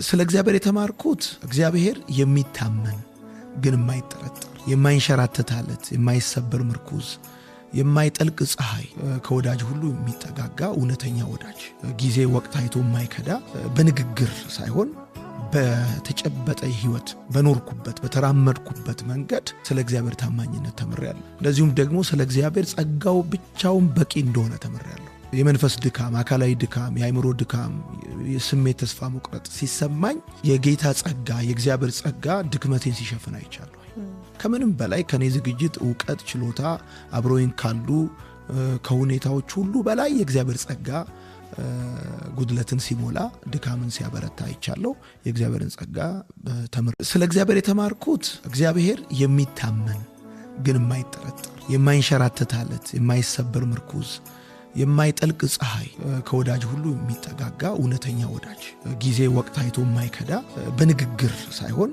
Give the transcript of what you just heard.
ስለ እግዚአብሔር የተማርኩት እግዚአብሔር የሚታመን ግን የማይጠረጠር የማይንሸራተታለት የማይሰበር ምርኩዝ የማይጠልቅ ፀሐይ ከወዳጅ ሁሉ የሚጠጋጋ እውነተኛ ወዳጅ ጊዜ ወቅት አይቶ የማይከዳ በንግግር ሳይሆን በተጨበጠ ህይወት በኖርኩበት በተራመድኩበት መንገድ ስለ እግዚአብሔር ታማኝነት ተምሬያለሁ። እንደዚሁም ደግሞ ስለ እግዚአብሔር ጸጋው ብቻውን በቂ እንደሆነ ተምሬያለሁ። የመንፈስ ድካም፣ አካላዊ ድካም፣ የአእምሮ ድካም፣ የስሜት ተስፋ መቁረጥ ሲሰማኝ የጌታ ጸጋ የእግዚአብሔር ጸጋ ድክመቴን ሲሸፍን አይቻለሁ። ከምንም በላይ ከኔ ዝግጅት ዕውቀት ችሎታ አብሮኝ ካሉ ከሁኔታዎች ሁሉ በላይ የእግዚአብሔር ጸጋ ጉድለትን ሲሞላ ድካምን ሲያበረታ አይቻለሁ። የእግዚአብሔርን ጸጋ ተምር ስለ እግዚአብሔር የተማርኩት እግዚአብሔር የሚታመን ግን የማይጠረጠር የማይንሸራተታለት የማይሰበር ምርኩዝ የማይጠልቅ ፀሐይ ከወዳጅ ሁሉ የሚጠጋጋ እውነተኛ ወዳጅ ጊዜ ወቅት አይቶ የማይከዳ በንግግር ሳይሆን